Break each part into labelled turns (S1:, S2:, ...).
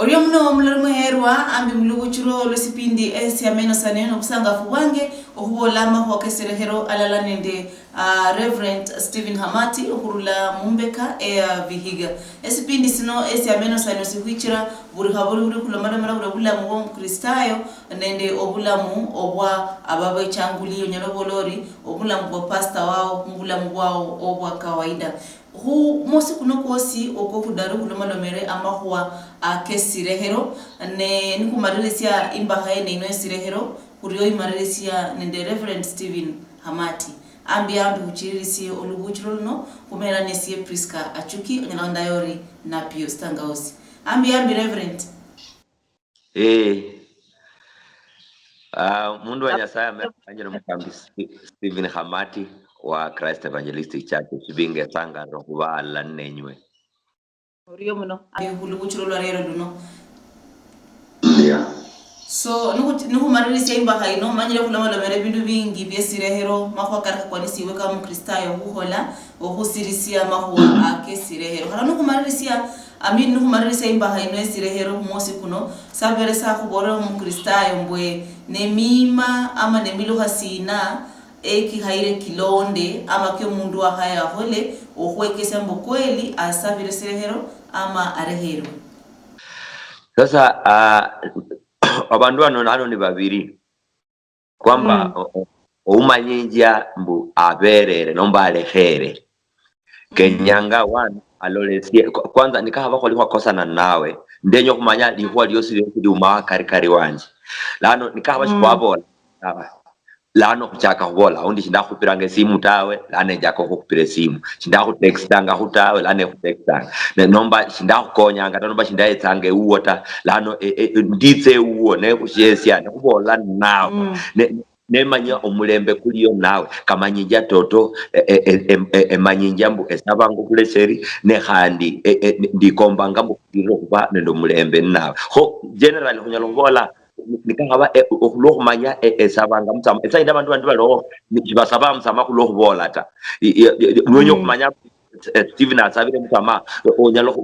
S1: Oriyo muno mulari muherwa ambi muluguchuro losipindi esi ameno saneno kusanga fuwange ohubola mahu wakeserehero alala nende Reverend Stephen Hamati okurula mumbeka Vihiga. Esipindi sino esi ameno saneno sihuichira buri haburi uri kulomada mara bula mu kristayo nende obulamu obwa ababe changuli nyalobolori obulamu bwa pastor wao mbulamu wao obwa kawaida. Hu mosi kuno kosi oko kudaru kulomalomere amahuwa akesirehero ne nikumarelisia imbahaye ne ino esirehero kuriyo imarelisia nende Reverend Stephen Hamati ambi huchirisi olubuchiro no kumera nesie Priska Achuki onyalanda yori na Pio Stangaosi ambi Reverend
S2: mundu wa Nyasaye amefanya mkambi Stephen Hamati wa Christ Evangelistic Church Sibinge Tanga rokuba lanenywe
S1: oriyo muno hulubuchiro lwarero duno so nuhu marelisia imbahaye no manyire kulomalomere bindu bingi byesirehero mahwa karaka kwanisi weka mkristayo huhola ohusirisia mahwa akesirehero hala nuhu marelisia amin nuhu marelisia imbahaye no esirehero mosi kuno sabere sa kuboro mkristayo mbwe nemima ama nemiluha sina eki haire kilonde ama kyo mundu wa haya hole ohwekesa mbo kweli asabire sirehero ama arehero.
S2: Sasa abantu ano ni babiri kwamba umanyinja mbu aberere nomba alehere kenyanga wana alolesie kwanza nikahaba ko liwa kosana nawe ndenyo kumanya liwa lyosiri ndi uma kari wanje lano nikahaba chikwabola lano kuchaka kubola undi chinda kupiranga simu tawe lane jako kupire simu chinda ku textanga hutawe lane ku textanga nomba chinda kukonya ngata nomba chinda etsange uota lano nditse uwo ne kushesia ne kubola nawe ne manya omulembe kuliyo nawe kamanyinja toto emanyinja mbu esabango kuleseri ne khandi ndikombanga mbu kiro kuba nendo mulembe nawe ho general kunyalongola nikahaba okulokumanya esabanga mtsama esainda abantu balo nibasaba mtsama kulokubola ta nonyo kumanya Stephen asabire mtsama onyalo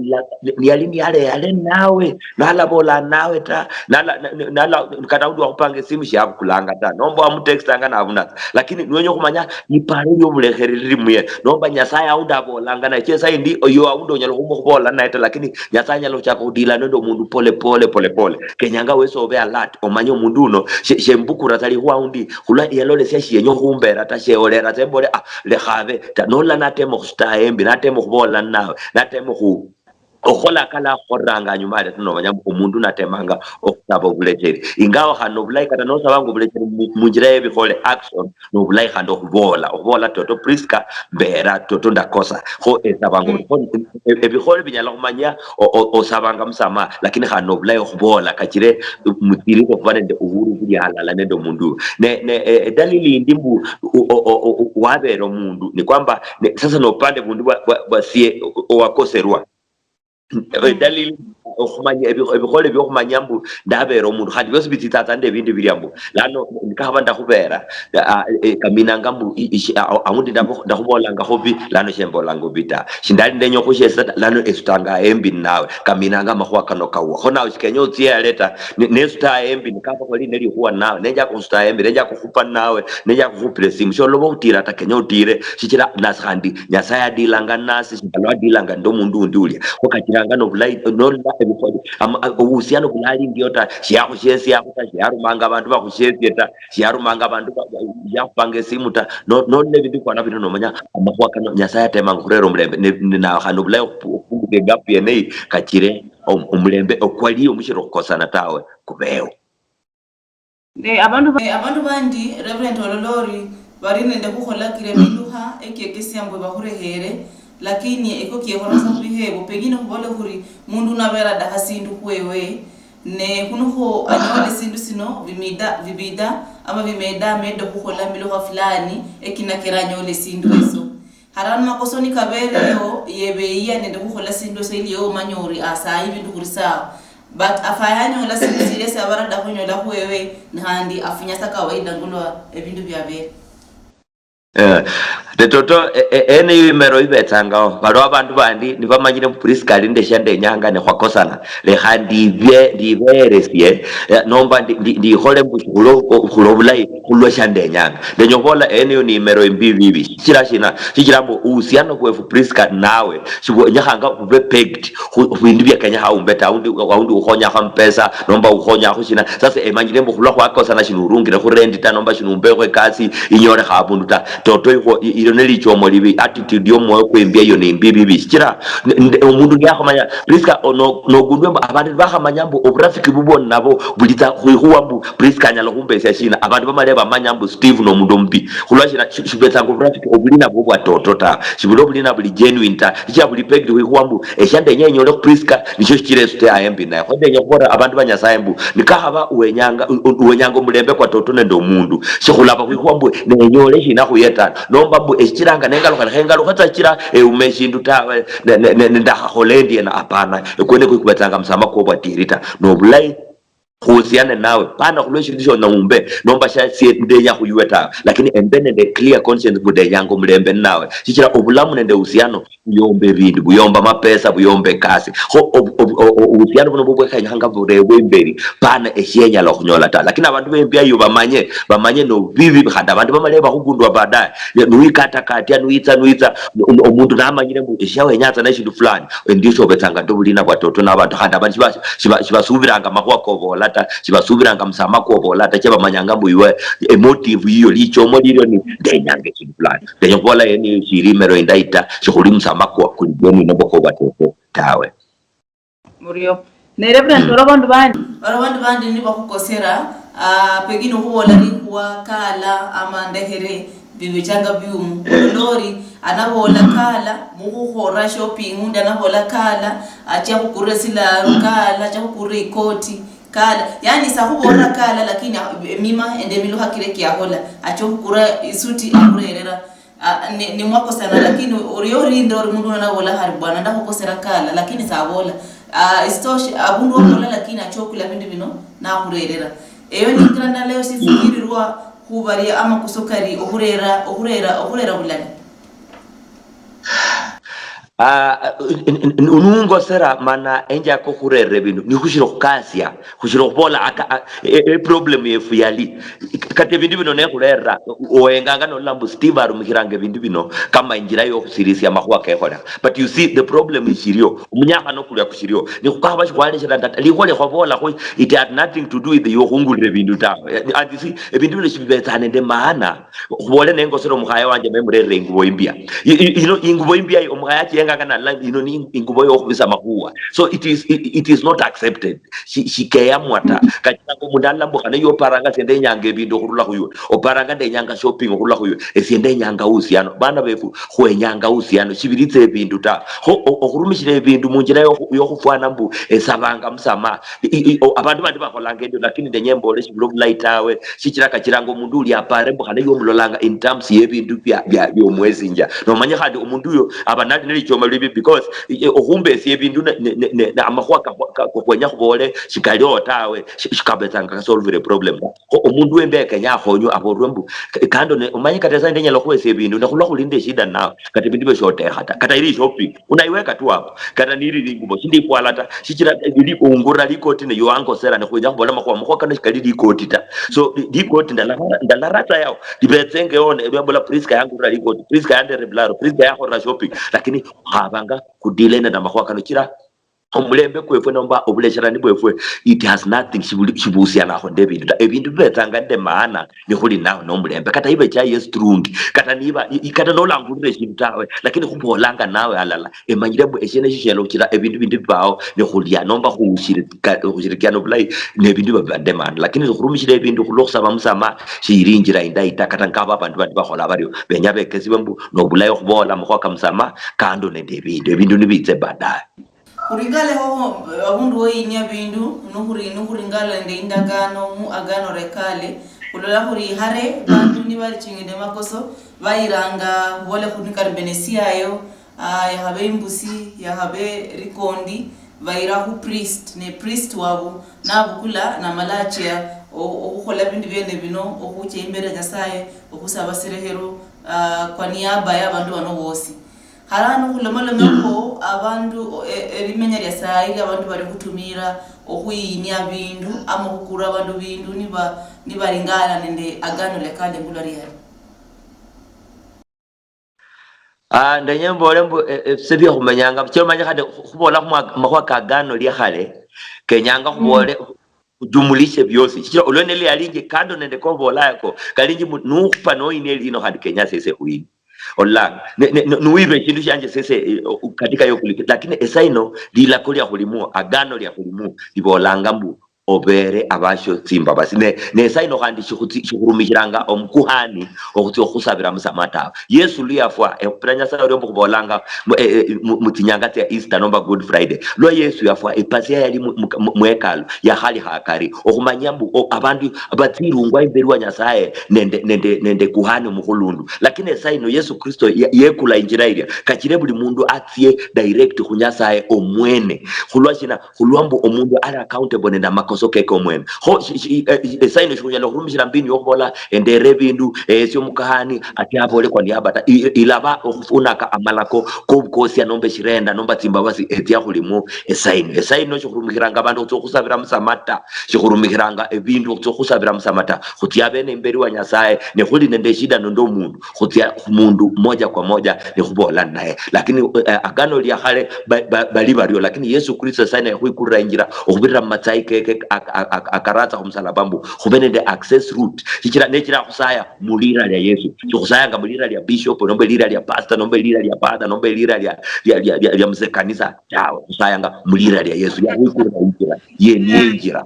S2: niyalini yale nawe nalabola nawe ta nala kataudi wakupanga simu shabu kulanga ta nomba wa mtextanga na abuna lakini nonyo kumanya nipare yo muleheriri muye nomba Nyasaye aunda bolanga na chesa indi yo aunda onyalo kubola na eta lakini Nyasaye nyalo chako udila ndo mundu pole kenyanga weso obe alert omanyo mundu uno shembukura tali huaundi hula yalole syashi yenyo humbera ta sheolera tembole le khave ta nola natemo kustaembi natemo kubola nawe natemo ku okola kala khoranga nyuma ya tuno manya umundu natemanga okutaba obulejeri ingawa hano bulai kata no sabango bulejeri munjira yebikhole action no bulai hando kubola toto Priska bera toto ndakosa ho esabango ebikhole binyala kumanya osabanga msama lakini hano bulai kubola kachire mutiri ko vanende uhuru kulyala nendo mundu ne dalili ndimbu wabero mundu ni kwamba sasa no pande mundu basie owakoserwa dalili okumanya ebikhole byokumanya mbu ndabero mundu khandi byose bititata ndebindi bilyambu lano nikahaba ndakubera kamina ngambu amundi ndakubola ngahobi lano shembola ngobita shindali ndenyo kushesa lano esutanga embi nawe kamina ngama kwa kanokawa hona ushikenyo tia leta nesuta embi nikapa kwali neli huwa nawe neja kusuta embi neja kukupa nawe neja kukupire simu sholobo utira takenyo utire shichira nasandi Nyasaye dilanga nasi shindalo dilanga ndo mundu ndulya kokachiranga no bulai no ebikodi uhusiano bulali ndiota shiyaku shesi yakuta shiyarumanga abantu bakushesi eta shiyarumanga abantu yakupanga simu ta no nebindi kwana bino nomanya amakuwa kano Nyasaye atemanga kurero mulembe na hano bulai okubuke gap yenei kachire umulembe okwali omushiro kukosana tawe kubeo
S1: abantu bandi Reverend Ololori bari nende kukhola kire miluha ekekesi ambwe bahurehere lakini eko kiehora sa bihebo pengine kubole kuri mundu nabera dahasindu kwewe ne kunuho anyole sindu sino vibida ama vimeda medo kukola miluha fulani ekina keranyole sindu eso harana makosoni kabere yo yebeia nende kukola sindu so iliyo manyori asa hivi ndukurisa but afayanyo la sindu sile sabara da kunyo la kwewe nhandi afunya saka kawaida ngulo ebindu byabe
S2: de toto ene yimero ibetanga balo abantu bandi nibamanyire Priska linde shande nyanga ne kwakosana le handi ndiberesie nomba ndi hole mbulo bulai kulwa shande nyanga de nyobola ene yo nimero imbibi kira mbo uhusiano kwa Priska nawe sibo nyahanga kube pegged huindibya kanya haumbeta undi uhonya hampesa nomba uhonya hushina sasa emanyire mbo kulwa kwakosana shinurungire kurendi ta nomba shinumbekwe kasi inyore habunduta toto ilo nelichomo libi attitude yo moyo kwembia yo nimbibi kira umundu yahamanya Priska no gundwe abantu bahamanya mbo obrafiki bubo nabo bulita huwa mbo Priska nyalo humbesa shina abantu bamaleba manyambo Steve no mundu mbi kulwashina shubeta ngo obrafiki obulina bwo bwatoto ta shibulo bulina buli genuine ta kya buli pegged huwa mbo eshande nyenyo le Priska nicho kiresute ayembi na hode nyakora abantu banyasaye mbo nikahaba uwenyanga mulembe kwa toto nendo mundu shikulaba huwa mbo nenyole shina kuyeta nomba mbo eshiranga nengalo katachira umeshindu ta nda Holendi na apana kwene kubetanga msama ko batirita no bulai kuhusiana nawe pana kulweshindisho na umbe nomba sha sie ndenya kuyueta lakini embene the clear conscience bude yango mlembe nawe chichira obulamu nende uhusiano buyombe bindu buyomba mapesa buyombe kasi uhusiano buno bubwe kanyanga bude wemberi pana eshenya la kunyola ta lakini abantu bembya yo bamanye no bibi khanda abantu bamaleba kugundwa baadaye nuikata katia nuitsa omuntu namanyire mu eshawe nyatsa na shindu fulani ndisho betanga ndobulina bwatoto nabantu khanda abantu shibasubiranga makwa kovola chibasubiranga msama kovola chaba manyanga buiwe emotive hiyo lichomo lilo ni ndenyange chiplan ndenyo bola yeni chirimero indaita chikuli msama kwa kuliboni noboko batoto tawe
S1: murio ne reverend abantu bandi ni bakukosera pegino hubola ni kwa kala ama ndehere bibichanga byumu lori anabola kala muhora shopping unda anabola kala acha kukuresila kala acha kukurikoti kala yani sahubona kala lakini mima ende milo hakire kiahola acho kukura isuti akurerera ni mwako sana lakini oriori ndo mundu anabola haribwana ndakukosera kala lakini sabola istoshi abundu okola lakini acho kula bindu bino na kurerera eyo ni granda leo sifikirirwa kubari ama kusokari ohurera bulani
S2: unungo sera mana enja ko kurere binu ni kushiro kasia kushiro bola problem yefu yali kate bindu bino ne kurera oenganga no lambu Steve arumikirange bindu bino kama injira yo kusirisia mahwa kehola but you see the problem is shirio umunyaka no kulya kushirio ni kukaba shwale shiranda likole kwa bola ko it had nothing to do with yo hungulire bindu ta and you see bindu bino shibetane de maana kubole nengo sero mukhaya wanje memurere ngubo imbia ingubo imbia omukhaya kana ni ingubo yo kubisa mahuwa so it is not accepted shikeya mwata kachira ko mundala mbo kana yo paranga sende nyange bindo kurula kuyo oparanga de nyanga shopping kurula kuyo esende nyanga usiano bana befu khwenyanga usiano shibiritse bindu ta okurumishire bindu munjira yo kufwana mbu esabanga msama abantu bandi bakolanga ndo lakini de nyembole shiblo lightawe shichira kachirango mundu uli apare mbo kana yo mulolanga in terms ye bindu bya mwezi nja no manya hadi umundu yo abanati nelicho malibi because ohumbe si ebindu na amahwa kwenya kubole shikalyo tawe shikabetanga solve the problem ko omundu wembeke nyahonyo aborwembu kando ne umanyi kateza ndenya lokwese ebindu na kulwa kulinde shida nawe kati bindu beshote hata kata ili shopping unaiweka tu hapo kata niri lingubo shindi kwalata shichira ili ungura likoti ne yo anko sera ne kwenya kubola makwa mukwa kana shikali likoti ta so likoti ndalarata yao dibetsenge one ebyobola Priska yangu ra likoti Priska yande reblaro Priska yako ra shopping lakini habanga kudile na makwa kano kira omulembe kwefwe nomba obulesherani bwefwe it has nothing shibuhusiana ho ndebindu ebindu betanga nde maana ni khuli nawo nomulembe kata ibe cha yes strungi kata niba kata no langulire shimtawe lakini khumbolanga nawe alala emanyire bwe eshene shishelo kira ebindu bindu bawo ni khulia nomba khushirikiana bulai ne bindu bande maana lakini khurumishire ebindu khulosaba musama shirinjira indaita kata nkaba abantu bandi bakhola bariyo benyabe kesibembu no bulai khubola mukhoka musama kando ne ebindu nibitse baadaye
S1: kuringale ho abundu oyinya bindu nukuringala nde indagano mu agano rekale kulola kuri hare bandu ni bali chingide makoso bayiranga wole kunikar benesiayo yahabe imbusi yahabe rikondi bayirahu priest ne priest wabo nabukula na malachia okukhola bindu bene bino okuche imbere nyasaye okusaba serehero kwa niaba y'abantu bano bose harano kulomalomeko abantu elimenya lya saili abantu bali kutumira okuyinya bindu ama kukura abantu bindu nibalingana nende agano lekale ngula lyali
S2: ndanyembo lembo sebya kumanyanga chero manya kade kubola kumwa kagano lya khale kenyanga kubole kujumulishe byosi chiro olonele alinge kando nende ko bola yako kalingi nukupa no ineli ino hadi Kenya sese huini ola nuibe kindu cyanje sese katika yo kulike lakini esaino lila kuli akulimu agano lya kulimu libolanga mbu obere abasho tsimba basi ne saino kandi shikurumikiranga omukuhani okuti okusabira musamata Yesu liyafwa pranya sa ryo kubolanga mutinyanga ya Easter nomba Good Friday lo Yesu yafwa epasia yali mwekalu ya hali hakari okumanyambu abantu abatirungwa imberi wa Nyasaye nende kuhani mukulundu lakini saino Yesu Kristo yekula injira ilya kachire buli mundu atie direct kunyasaye omwene kulwambu omundu ala accountable nenda soke komwen ho esaino shunyalo kurumishira mbini yokubola endere bindu sio mukahani ati abole kwa niaba ilaba ufunaka amalako kobukosi anombe shirenda nomba timba basi etia kulimu esaino shukurumikiranga abantu tsokusabira musamata shukurumikiranga ebindu tsokusabira musamata kutia bene imberi wa Nyasaye ne kuli nende shida ndo mundu kutia mundu moja kwa moja ne kubola naye lakini agano lya khale bali baryo lakini Yesu Kristo saina yakuyikura injira okubira matsaike akarata kumsalabambu khubene the access route chikira nechira kusaya mulira lya Yesu kusaya nga mulira lya bishop nombe lira lya pastor nombe lira lya father nombe lira lya mzee kanisa yao kusaya nga mulira lya Yesu ya kuyikura injira ye ninjira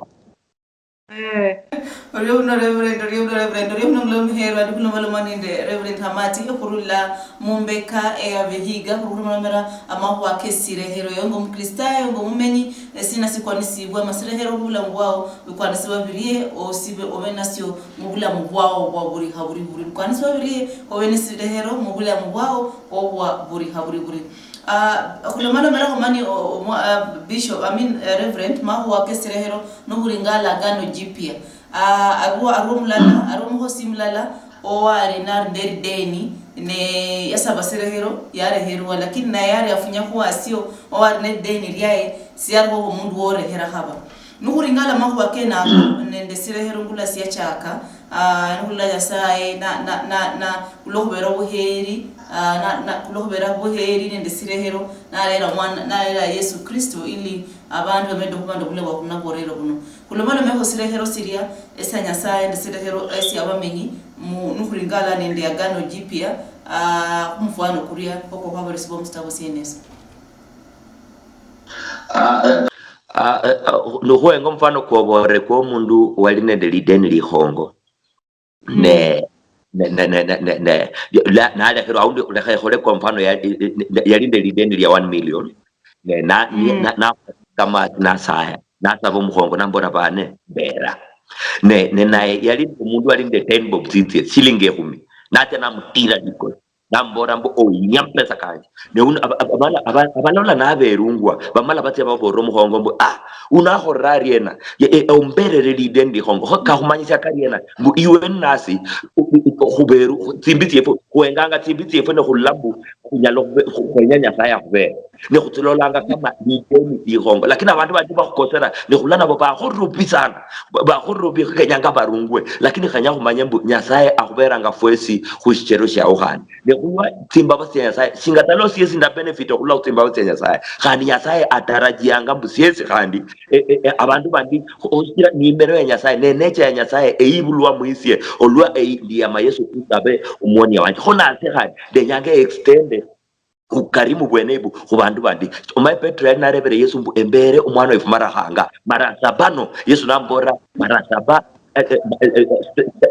S1: Reverend Hamati kurula mumbeka Vihiga kurumera amahwa kesire hero yongo mkristayo yongo mumenyi sina sikwanisibwa masire hero bula ngwao bikwanisiba biriye osibe obenasyo mubula mugwao wa buri haburi buri bikwanisiba biriye obenisire hero mubula mugwao wa buri haburi buri kulomano mera komani bishop reverend mahwa kesire hero no buringala gano jipia arumho simlala oare nar nderi deni ne yasaba serehero yare hero lakini na yare afunya kuwa sio oare ne deni lyae siyarwo mundu wore hera haba nukuringala mahwa kena nende serehero ngula siya chaka ngula yasaye na kulobera buheri na kulobera buheri nende serehero na lera Yesu Kristo ili abantu bamendo kubanda kule bakunaborero kuno kulomano meho serehero siria esa Nyasaye nende serehero esi abamenyi nukuringala nende agano jipia kumfano kuria koko kwabo resibo mstabo CNS
S2: nuhuengo mfano kuobore kwa mundu wali nende lideni lihongo ne na lehero aundi lehore kwa mfano yali nende lideni lya 1 million na kama nasaya nasabo muhongo nambora bane bera na yali mundu wali nende 10 bob titi shilingi 10 nate namutira diko nambora mbo nyampesa kanje ne abalola naberungwa bamala batya baboro muhongo mbo unahorari ena omberere lideni hongo ka humanyisa kariena mbo iwe nasi kuberu timbiti efo kuenganga timbiti efo ne kulambu kunyalo kunyanya saya kube ne kutulolanga kama lideni hongo lakini abantu bathi bakukosera ne kulana baba horupi sana ba horupi kenyanga barungwe lakini kanya kumanya mbo Nyasaye akuberanga fwesi kushero sha ohani kuwa timba basi Nyasaye singatalo siyesi nda benefit okula utimba basi Nyasaye kandi Nyasaye atarajianga busiyesi kandi abantu bandi osira nimero ya Nyasaye nenecha ya Nyasaye eyibulwa muisie olwa ndiya ma Yesu Kristo abe umwoni wanje hona ate de nyange extend ukarimu bwenebu kubandu bandi omaye Petro yali narebere Yesu mbu embere umwana wefu marahanga marasabano Yesu nambora marasaba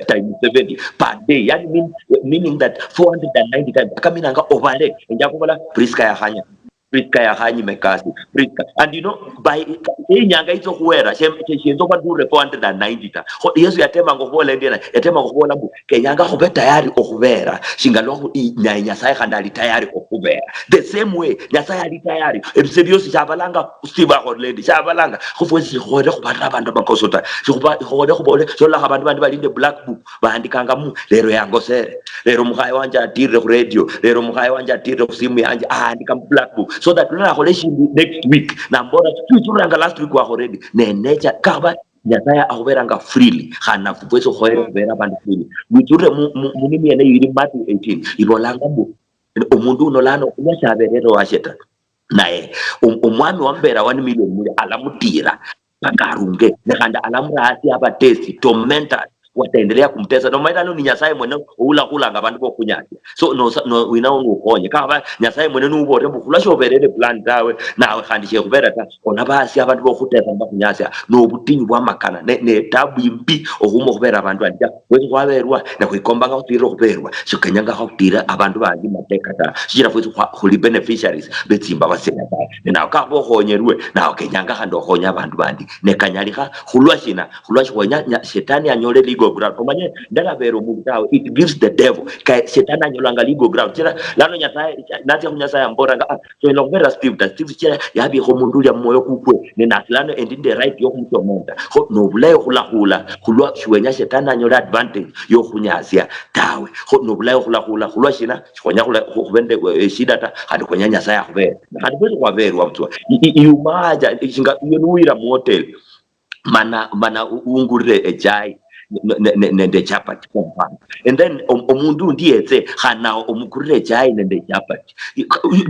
S2: time 70 per day yani meaning that 490 times akamina nga ovale njakubola Priska ya hanya Priska ya hanyi mekasi Priska, and you know by nyanga hizo kuwera shenzo kwa dure 490 ta yesu yatema ngobola ndena yatema ngobola bu kenyanga hobe tayari okubera shingalo nyasaye khandali tayari okubera the same way nyasaye ali tayari ebisebyosi shabalanga usiba holendi shabalanga kufuzi hode kubara abantu bakosota kuba hode kubole sola abantu bandi balinde black book baandikanga mu lero yangosere lero muhaye wanja atire ku radio lero muhaye wanja atire ku simu yanje andika black book so that when I next week na mbona tuchuranga last week wa already ne nature kaba nyataya ahoberanga freely hana fuwezo hoera vera bandu freely witure munimi ene yiri Matthew 18 ibolanga bu omundu unolano kunyashaberero washeta naye umwami wambera 1 million muri alamutira pakarunge nakanda alamurasi abatesi tormented wataendelea kumtesa no maana ni nyasaye mwene ula kula ngabantu bokunyaki so no wina ungukonye kaba nyasaye mwene nubo rembo kulasho berere plan dawe nawe khandishe kubera ta ona basi abantu bokutesa mbakunyasa no butinyi bwa makana ne tabu imbi okumo kubera abantu andya wezi kwaberwa na kuikomba ngawutiro kuberwa shikanyanga kwutira abantu bangi mateka ta shira futhi khuli beneficiaries betsimba basena ta na kabo khonyerwe na kenyanga khando khonya abantu bandi ne kanyalika khulwashina khulwashikonya shetani anyole legal ground komanye ndala bero mutao it gives the devil ka shetani anyolanga legal ground tira lano nyasaye nati kunyasa mbora so ilongera Steve tira yabi ho mundu ya moyo kukwe ne natlano and in the right yo kumtomonda ho no bulayo khulakula khulwa shwenya shetani anyola advantage yo kunyasya tawe ho no bulayo khulakula khulwa shina khonya khubende shida ta hadi kwenya nyasaye khube hadi kwezo kwaberwa mtwa iumaja ishinga yenuira mu hotel mana ungurire ejai nende chapati kompana and then omundu ndiyetse khana omukurire chai nende chapati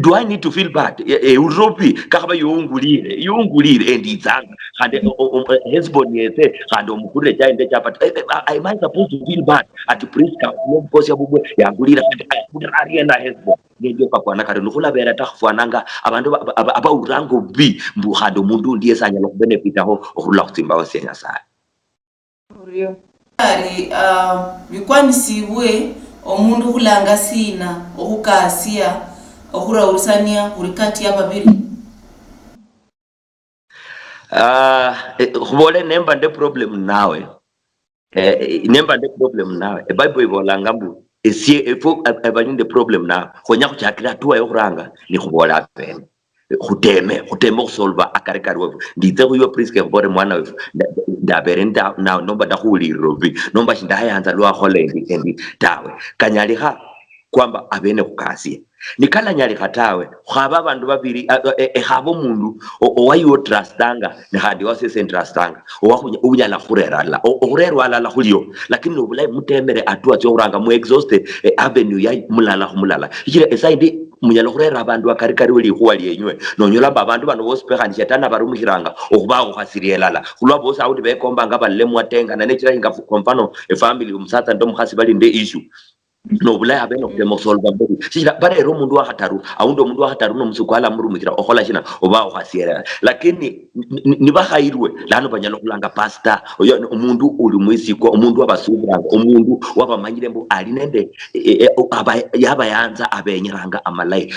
S2: do I need to feel bad Europe kakaba yungulire endizanga khande husband yetse khande omukurire chai nende chapati am I supposed to feel bad at Priska because yabubwe yangulira khande na husband ndio pakwana kare nukula bera takhfananga abantu aba urango bi mbu khande omundu ndiyesanya lokubenefita ho okhula kutimba wasenya sa
S1: uriyo ari bikwanisibwe omundu kulanga sina okukasia okurawusania urikati yababiri
S2: khubole nemba nde problem nawe bible ibolanga mbu esie efo abanyinde problem na khonya kuchakira tuwa yokuranga ni khubola pene khuteme kusolva akarikari wefu nditse kuyo Priska kubore mwana wefu ndaberenda na nomba dakhuliro bi nomba shindayanza lwa kholendi endi tawe kanyaliha kwamba abene kukasie nikala nyaliha tawe khaba abantu babiri khabo mundu owayo trustanga ne hadi wase trustanga unyala khurerwa la khulio lakini nobulai mutemere atwa tyoranga mu exhausted avenue ya mulala ikire esaidi munyalo khurera abantu akarikari weli khwali yenywe nonyola abantu bano bospekha shetana barumuhiranga okubago khasirielala khulwa bosa auti bekomba ngaballe mwatenga na nechira inga konfano family umsatsa ndo mkhasi bali nde issue no bulaya beno kemo solva mbi sira bare ro mundu wa hataru no msukwala murumukira okhola shina obago khasirielala lakini niba khairwe lano banyalo kulanga pastor umundu uli mwisiko umundu wabasubiranga umundu wabamanyire mbu ali nende yabayanza abenyiranga amalai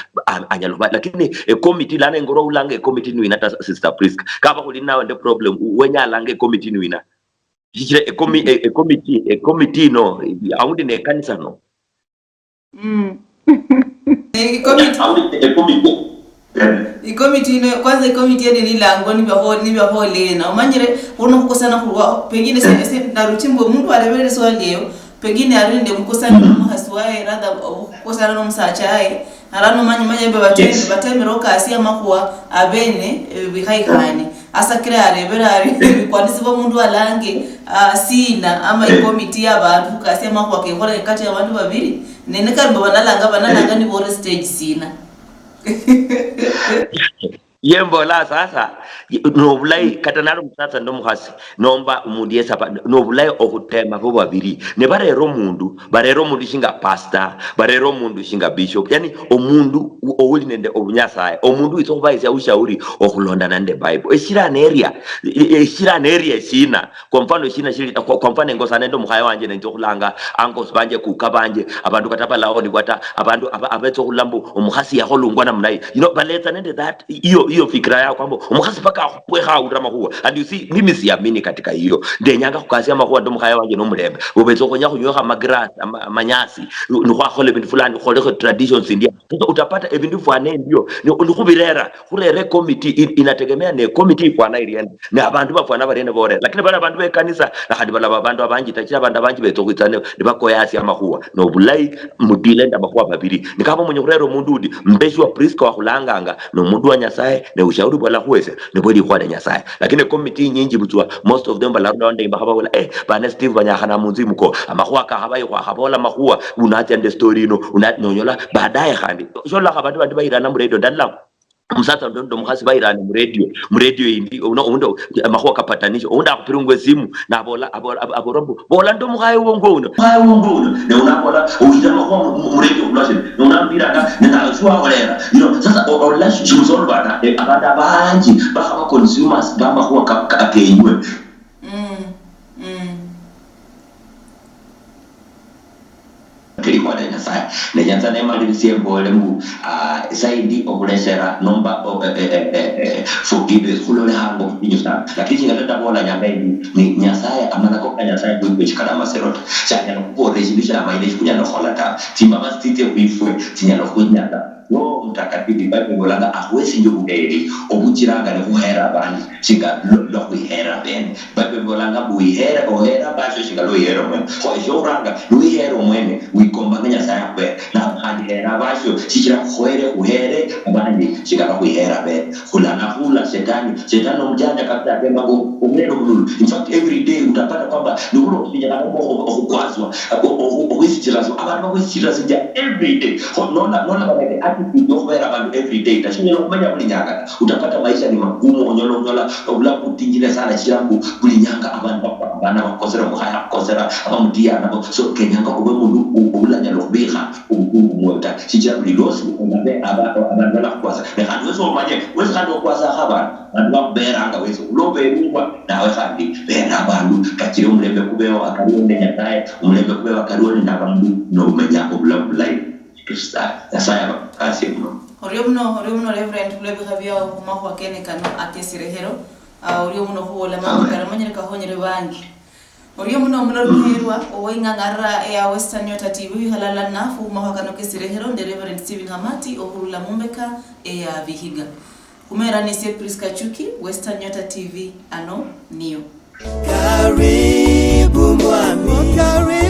S2: anyalo lakini committee lana ngoro ulanga committee ni inata sister Priska kaba kuli nawe nde problem wenya langa committee ni ina jikire committee no aundi ne kanisa no
S1: ikomiti ino kwanza ikomiti ene nilango nibahole na umanyire uno kukosana kulwa pengine sese narutimbo mundu alebele swaliyo pengine arinde mukosana muhaswaye rada kukosana no msachaye arano manya bateme roka asia makuwa abene bihaikani asa kira arebera kwanisiba mundu alange sina ama ikomiti y'abantu kasi makuwa kekora kati y'abantu babiri nene kandi banalanga ni bore stage sina
S2: yembo la sasa no bulai katanaro mutata ndo muhasi nomba umuntu yesapa no bulai okutema bo babiri ne barero mundu shinga pastor barero mundu shinga bishop yani omundu owuli nende obunyasaye omundu itsobaisa ushauri okulonda nande bible eshira area shina kwa mfano shina shiri kwa mfano ngosana ndo muhaya wanje nento kulanga ankos banje kukabanje abantu katapa laoni kwata abantu abetso kulambo omuhasi yaholungwa na mnai baleta nende that hiyo fikra yao kwamba umukhasi paka akupweha urama huwa and you see mimi siamini katika hiyo ndenyanga kukasia mahuwa ndo mukhaya wanje no mulembe ubetso konya kunyoha magras manyasi nukhwa khole bintu fulani khole traditions india utapata ebintu fwane ndio ndikubirera kurere committee inategemea ne committee fwana irienda ne abantu bafwana barene bore lakini bana abantu bekanisa nakadi bala abantu abanji takira abantu abanji betso kwitsane nibakoyasi amahuwa no bulai mudile ndabahuwa babiri nikaba munye kurero mundudi mbeshi wa priska wa kulanganga no mundu wa nyasaye ne ushauri bwala huwese ne bodi kwa nyasaye lakini committee nyingi butwa most of them bala ronda imba haba wala bana Steve banyahana munzi muko amahuwa ka habaye kwa habola mahuwa unati ande story no unanyola baadaye kandi shola kabatu bantu bayirana mu radio ndalla musata ndo mukhasi bayirana mu radio indi undo amahuwa kapatanisho unda akupirungwe simu na aborombo bola ndo mukhaye wongono ne unabola ujama kwa mu radio plus ne unambira na shwa olera sasa olashi chimusolva abantu abanji bakaba consumers bamba kwa kapenywe kilikwada nyasaye ne nyasaye malibisiye bolemu zaidi okulesera nomba forgive kulole hango inyusa lakini ngatata bola nyambendi ni nyasaye amanako ka nyasaye kuchikala maserota cyane no kuboresha amaile kunyana kholata timba basitite kwifwe tinyana kunyana no mtakatifu Bible bolanga ahwesi njubudeli obukiranga ne kuhera abandi singa lo kuhera ben Bible bolanga buhera ohera basho singa lo hera mwe ko joranga lo hera mwene wikombanya sayakwe na hera basho sikira khoere uhere abandi singa lo hera ben hula shetani mjanja kabisa pemba umeno bululu in fact every day utapata kwamba nukulo kufinya kama okukwazwa okwisichirazo abantu bakwisichirazo every day nona baba nokubera abantu every day tashinye nokumenya kulinyanga utapata maisha ni magumu onyolola obula kutingile sana chirangu kulinyanga abantu bana bakosera muhaya bakosera abamutia nabo so kenyanga kube mundu obulanya lobiha umwota chichira lilosi unabe abantu bala kwasa ne kantu weso manje weso kantu kwasa haba abantu baberanga weso ulobe ngwa nawe kandi bena abantu kachire umlembe kubewa akarione nyataye umlembe kubewa akarione nabantu no menya obulabulai Krista yasaya asimo
S1: Oriomno Reverend kulebe khabia kumaho akene kano akesirehero oriomno hola mangara manyere kahonyere bangi oriomno mnorherwa oingangara ya Western Nyota TV halala nafu kumaho kano kesirehero nde Reverend Stephen Hamati ohurula Mumbeka ya Vihiga kumera ni Priska Chuki Western Nyota TV ano niyo karibu mwami